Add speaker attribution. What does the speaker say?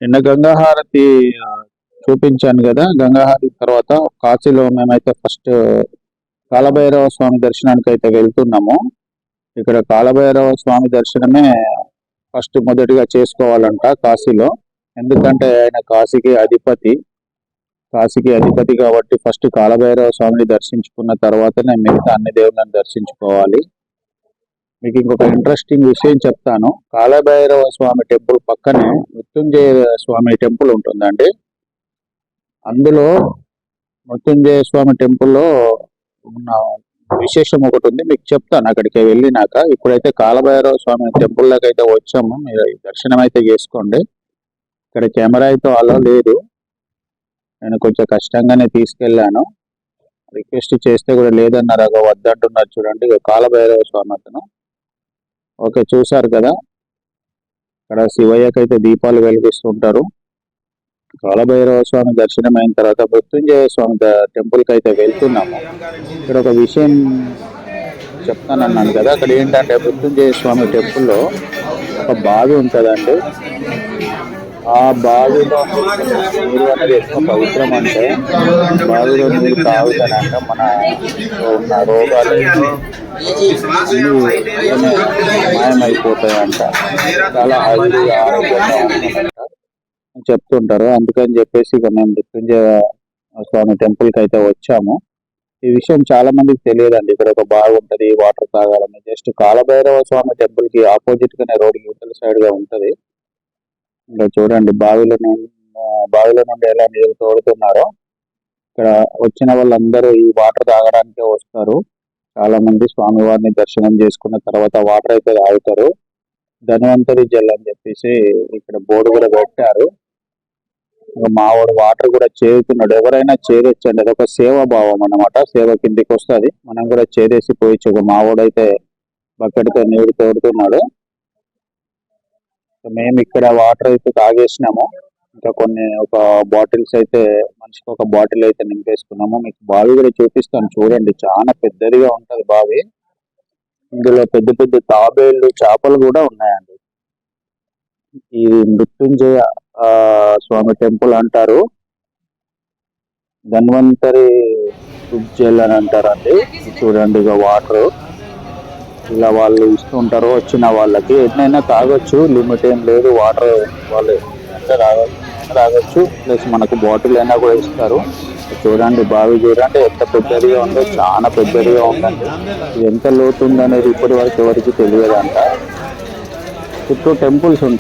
Speaker 1: నిన్న గంగాహారతి చూపించాను కదా. గంగాహారతి తర్వాత కాశీలో మేమైతే ఫస్ట్ కాలభైరవ స్వామి దర్శనానికి అయితే వెళ్తున్నాము. ఇక్కడ కాలభైరవ స్వామి దర్శనమే ఫస్ట్ మొదటిగా చేసుకోవాలంట కాశీలో. ఎందుకంటే ఆయన కాశీకి అధిపతి కాబట్టి ఫస్ట్ కాలభైరవ స్వామిని దర్శించుకున్న తర్వాతనే మిగతా అన్ని దేవుళ్ళని దర్శించుకోవాలి. మీకు ఇంకొక ఇంట్రెస్టింగ్ విషయం చెప్తాను. కాలభైరవ స్వామి టెంపుల్ పక్కనే మృత్యుంజయ స్వామి టెంపుల్ ఉంటుందండి. అందులో మృత్యుంజయ స్వామి టెంపుల్లో ఉన్న విశేషం ఒకటి ఉంది, మీకు చెప్తాను అక్కడికి వెళ్ళినాక. ఇప్పుడైతే కాలభైరవ స్వామి టెంపుల్లోకి అయితే వచ్చాము. మీరు దర్శనం అయితే చేసుకోండి. ఇక్కడ కెమెరా అయితే అలో లేదు, నేను కొంచెం కష్టంగానే తీసుకెళ్ళాను. రిక్వెస్ట్ చేస్తే కూడా లేదన్నారు, వద్దంటున్నారు. చూడండి కాలభైరవ స్వామి అతను. ఓకే, చూసారు కదా. ఇక్కడ శివయ్యకైతే దీపాలు వెలిగిస్తుంటారు. కాలభైరవ స్వామి దర్శనం అయిన తర్వాత మృత్యుంజయ స్వామి టెంపుల్కి అయితే వెళ్తున్నాము. ఇక్కడ ఒక విషయం చెప్తానన్నాను కదా. అక్కడ ఏంటంటే మృత్యుంజయ స్వామి టెంపుల్లో ఒక బావి ఉంటుందండి. ఆ బావిలో నీరు అనేది ఎక్కువ పవిత్రం. అంటే బావిలో నీరు తాగుతానంట మన ఉన్న రోగాలు మాయమైపోతాయంట. చాలా హెల్తీగా ఆరోగ్యంగా ఉంటుందంట చెప్తుంటారు. అందుకని చెప్పేసి ఇక మేము మృత్యుంజయ స్వామి టెంపుల్కి అయితే వచ్చాము. ఈ విషయం చాలా మందికి తెలియదండి. ఇక్కడ ఒక బావి ఉంటది, వాటర్ తాగాలని. జస్ట్ కాలభైరవ స్వామి టెంపుల్ కి ఆపోజిట్ గానే రోడ్ యువతల సైడ్ గా ఉంటది. ఇంకా చూడండి బావిలో నుండి ఎలా నీరు తోడుతున్నారో. ఇక్కడ వచ్చిన వాళ్ళందరూ ఈ వాటర్ తాగడానికే వస్తారు. చాలా మంది స్వామివారిని దర్శనం చేసుకున్న తర్వాత వాటర్ అయితే తాగుతారు. ధన్వంతరి జల్ అని చెప్పేసి ఇక్కడ బోర్డు కూడా పెట్టారు. మావాడు వాటర్ కూడా చేరుతున్నాడు. ఎవరైనా చేరొచ్చండి, అదొక సేవా భావం అన్నమాట. సేవ కిందికి వస్తుంది, మనం కూడా చేరేసి పోయచ్చు. మావాడు అయితే బకెట్తో నీరు తోడుతున్నాడు. మేము ఇక్కడ వాటర్ అయితే తాగేసినాము. ఇంకా ఒక బాటిల్స్ అయితే మనిషికి ఒక బాటిల్ అయితే నింపేసుకున్నాము. మీకు బావి కూడా చూపిస్తాను చూడండి. చాలా పెద్దదిగా ఉంటది బావి. ఇందులో పెద్ద పెద్ద తాబేళ్లు, చేపలు కూడా ఉన్నాయండి. ఈ మృత్యుంజయ స్వామి టెంపుల్ అంటారు, ధన్వంతరి జల్ అని అంటారండి. చూడండి ఇక వాటర్ ఇలా వాళ్ళు ఇస్తుంటారు వచ్చిన వాళ్ళకి. ఎన్నైనా తాగొచ్చు, లిమిట్ ఏం లేదు. వాటర్ వాళ్ళు అంటే తాగొచ్చు, ప్లస్ మనకు బాటిల్ అయినా కూడా ఇస్తారు. చూడండి బావి చూడండి ఎంత పెద్దదిగా ఉందో, చాలా పెద్దదిగా ఉందండి. ఇది ఎంత లోతు ఉందనేది ఇప్పటి వరకు ఎవరికి తెలియదంట. చుట్టూ టెంపుల్స్ ఉంటాయి.